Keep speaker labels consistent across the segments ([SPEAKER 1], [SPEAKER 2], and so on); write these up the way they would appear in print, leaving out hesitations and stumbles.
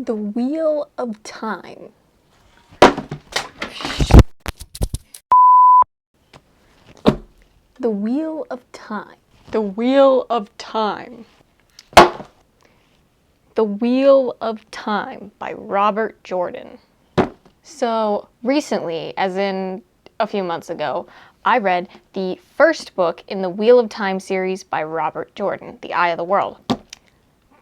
[SPEAKER 1] The Wheel of Time. The Wheel of Time. The Wheel of Time. The Wheel of Time by Robert Jordan. So recently, as in a few months ago, I read the first book in the Wheel of Time series by Robert Jordan, The Eye of the World.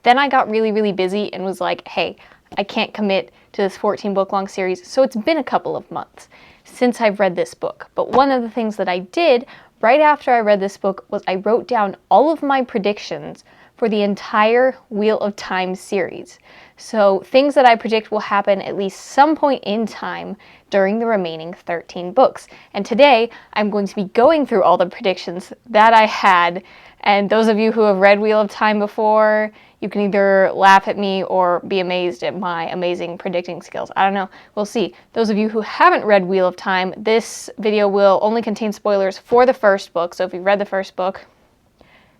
[SPEAKER 1] Then I got really busy and was like, hey, I can't commit to this 14-book long series, so it's been a couple of months since I've read this book. But one of the things that I did right after I read this book was I wrote down all of my predictions for the entire Wheel of Time series. So things that I predict will happen at least some point in time during the remaining 13 books. And today I'm going to be going through all the predictions that I had. And those of you who have read Wheel of Time before, you can either laugh at me or be amazed at my amazing predicting skills. I don't know. We'll see. Those of you who haven't read Wheel of Time, this video will only contain spoilers for the first book. So if you read the first book,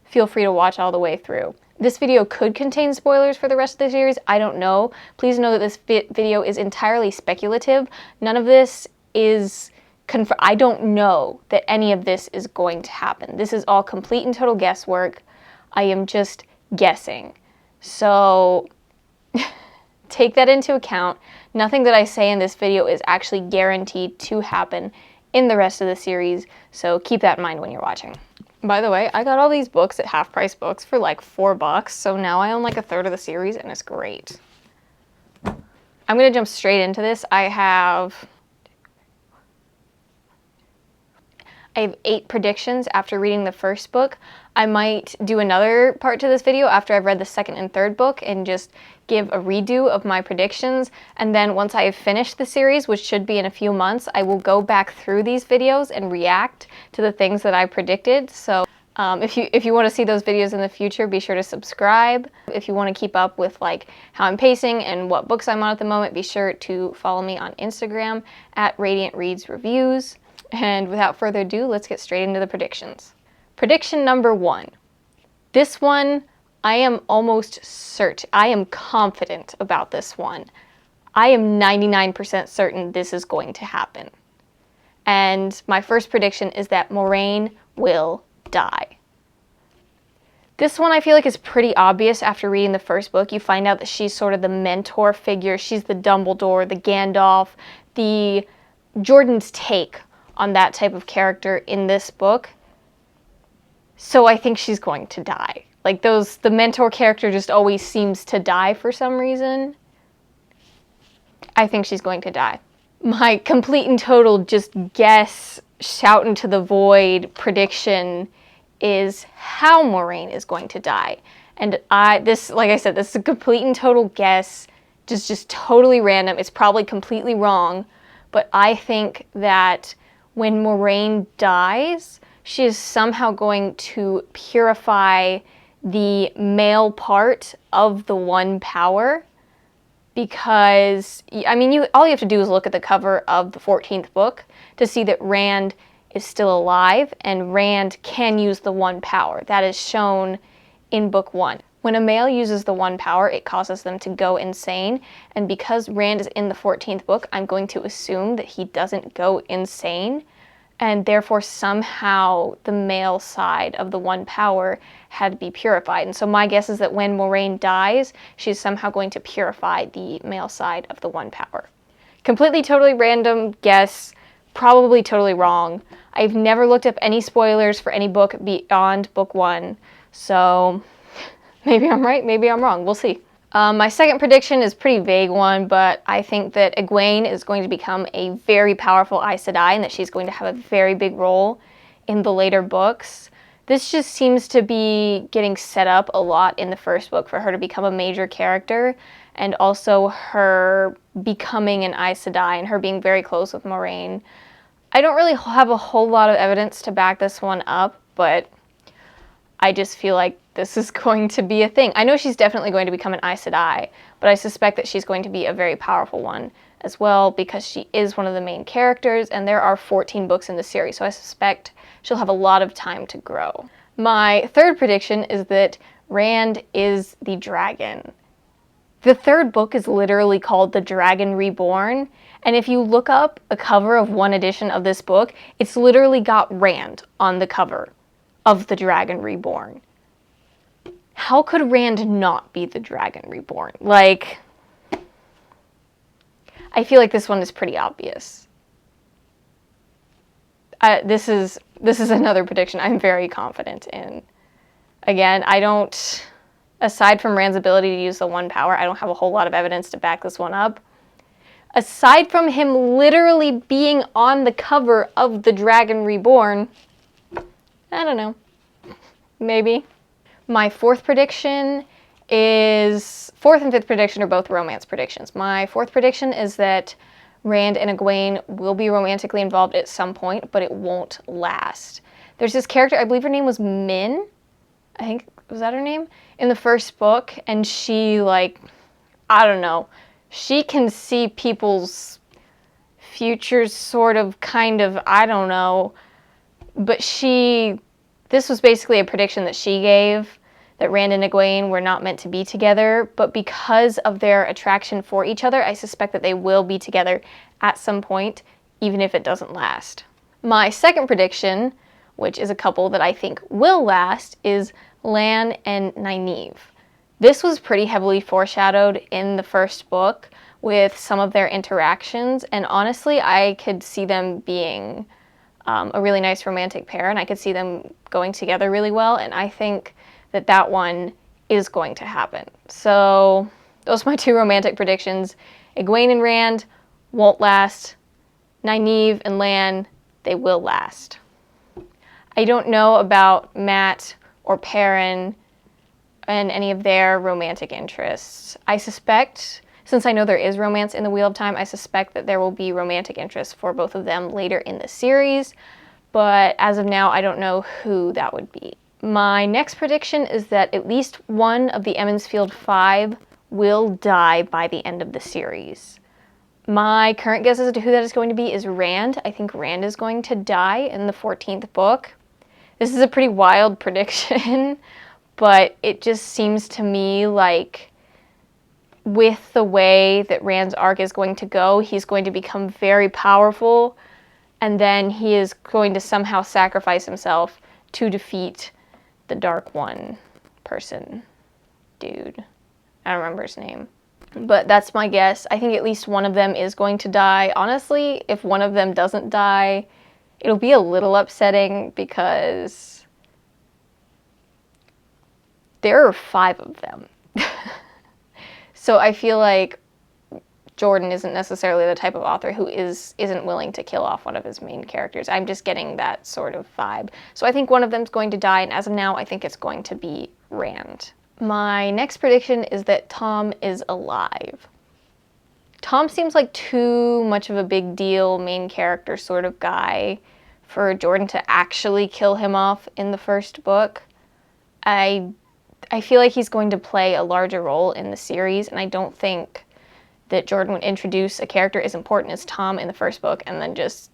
[SPEAKER 1] feel free to watch all the way through. This video could contain spoilers for the rest of the series. I don't know. Please know that this video is entirely speculative. None of this is confirmed. I don't know that any of this is going to happen. This is all complete and total guesswork. I am just guessing. So take that into account. Nothing that I say in this video is actually guaranteed to happen in the rest of the series. So keep that in mind when you're watching. By the way, I got all these books at Half Price Books for like $4, so now I own like a third of the series, and it's great. I'm gonna jump straight into this. I have 8 predictions after reading the first book. I might do another part to this video after I've read the second and third book and just give a redo of my predictions. And then once I have finished the series, which should be in a few months, I will go back through these videos and react to the things that I predicted. So if you want to see those videos in the future, be sure to subscribe. If you want to keep up with like how I'm pacing and what books I'm on at the moment, be sure to follow me on Instagram at Radiant Reads Reviews. And without further ado, let's get straight into the predictions. Prediction number 1. This one, I am almost certain. I am confident about this one. I am 99% certain this is going to happen. And my first prediction is that Moiraine will die. This one I feel like is pretty obvious after reading the first book. You find out that she's sort of the mentor figure. She's the Dumbledore, the Gandalf, the Jordan's take on that type of character in this book. So I think she's going to die. Like the mentor character just always seems to die for some reason. I think she's going to die. My complete and total just guess, shout into the void prediction is how Moiraine is going to die. And like I said, this is a complete and total guess, just totally random. It's probably completely wrong, but I think that when Moiraine dies, she is somehow going to purify the male part of the one power, because, I mean, all you have to do is look at the cover of the 14th book to see that Rand is still alive, and Rand can use the one power. That is shown in book 1. When a male uses the one power, it causes them to go insane, and because Rand is in the 14th book, I'm going to assume that he doesn't go insane, and therefore somehow the male side of the one power had to be purified. And so my guess is that when Moiraine dies, she's somehow going to purify the male side of the one power. Completely, totally random guess, probably totally wrong. I've never looked up any spoilers for any book beyond book 1, so maybe I'm right, maybe I'm wrong, we'll see. My second prediction is a pretty vague one, but I think that Egwene is going to become a very powerful Aes Sedai and that she's going to have a very big role in the later books. This just seems to be getting set up a lot in the first book for her to become a major character, and also her becoming an Aes Sedai and her being very close with Moiraine. I don't really have a whole lot of evidence to back this one up, but I just feel like this is going to be a thing. I know she's definitely going to become an Aes Sedai, but I suspect that she's going to be a very powerful one as well, because she is one of the main characters, and there are 14 books in the series, so I suspect she'll have a lot of time to grow. My third prediction is that Rand is the dragon. The third book is literally called The Dragon Reborn, and if you look up a cover of one edition of this book, it's literally got Rand on the cover of The Dragon Reborn. How could Rand not be the Dragon Reborn? Like, I feel like this one is pretty obvious. This is another prediction I'm very confident in. Again, aside from Rand's ability to use the one power, I don't have a whole lot of evidence to back this one up. Aside from him literally being on the cover of The Dragon Reborn, I don't know. Maybe. My fourth and fifth prediction are both romance predictions. My fourth prediction is that Rand and Egwene will be romantically involved at some point, but it won't last. There's this character, I believe her name was Min, I think, was that her name? In the first book, and she, like, I don't know, she can see people's futures, sort of, kind of, I don't know, but this was basically a prediction that she gave, that Rand and Egwene were not meant to be together, but because of their attraction for each other, I suspect that they will be together at some point, even if it doesn't last. My second prediction, which is a couple that I think will last, is Lan and Nynaeve. This was pretty heavily foreshadowed in the first book with some of their interactions, and honestly, I could see them being a really nice romantic pair, and I could see them going together really well, and I think that one is going to happen. So those are my two romantic predictions. Egwene and Rand won't last. Nynaeve and Lan, they will last. I don't know about Mat or Perrin and any of their romantic interests. I suspect, since I know there is romance in the Wheel of Time, I suspect that there will be romantic interests for both of them later in the series, but as of now, I don't know who that would be. My next prediction is that at least one of the Emond's Field 5 will die by the end of the series. My current guess as to who that is going to be is Rand. I think Rand is going to die in the 14th book. This is a pretty wild prediction, but it just seems to me like with the way that Rand's arc is going to go, he's going to become very powerful, and then he is going to somehow sacrifice himself to defeat the Dark One person. Dude. I don't remember his name. But that's my guess. I think at least one of them is going to die. Honestly, if one of them doesn't die, it'll be a little upsetting because there are 5 of them. So I feel like Jordan isn't necessarily the type of author who isn't willing to kill off one of his main characters. I'm just getting that sort of vibe. So I think one of them's going to die, and as of now, I think it's going to be Rand. My next prediction is that Thom is alive. Thom seems like too much of a big deal main character sort of guy for Jordan to actually kill him off in the first book. I feel like he's going to play a larger role in the series, and I don't think that Jordan would introduce a character as important as Thom in the first book and then just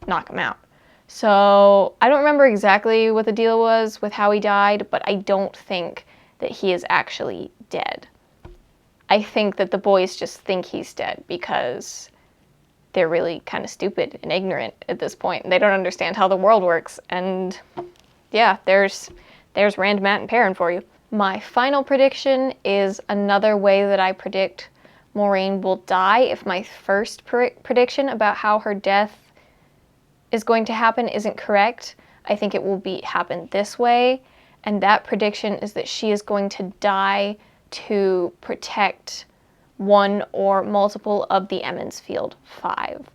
[SPEAKER 1] knock him out. So I don't remember exactly what the deal was with how he died, but I don't think that he is actually dead. I think that the boys just think he's dead because they're really kind of stupid and ignorant at this point. They don't understand how the world works. And yeah, there's Rand, Mat, and Perrin for you. My final prediction is another way that I predict Moiraine will die. If my first prediction about how her death is going to happen isn't correct, I think it will happen this way. And that prediction is that she is going to die to protect one or multiple of the Emond's Field 5.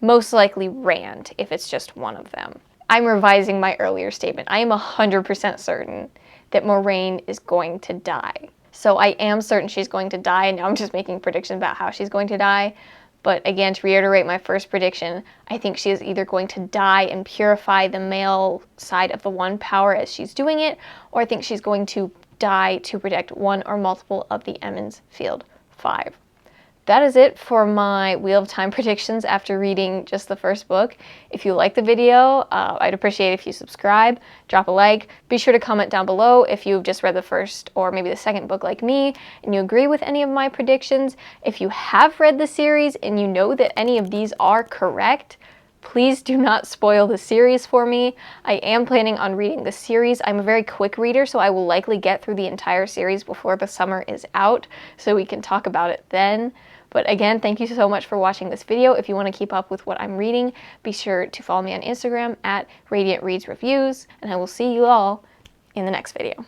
[SPEAKER 1] Most likely Rand, if it's just one of them. I'm revising my earlier statement. I am 100% certain that Moiraine is going to die. So I am certain she's going to die, and now I'm just making predictions about how she's going to die. But again, to reiterate my first prediction, I think she is either going to die and purify the male side of the One Power as she's doing it, or I think she's going to die to protect one or multiple of the Emond's Field 5. that is it for my Wheel of Time predictions after reading just the first book. If you like the video, I'd appreciate it if you subscribe, drop a like. Be sure to comment down below if you've just read the first or maybe the second book like me and you agree with any of my predictions. If you have read the series and you know that any of these are correct, please do not spoil the series for me. I am planning on reading the series. I'm a very quick reader, so I will likely get through the entire series before the summer is out, so we can talk about it then. But again, thank you so much for watching this video. If you want to keep up with what I'm reading, be sure to follow me on Instagram at Radiant Reads Reviews, and I will see you all in the next video.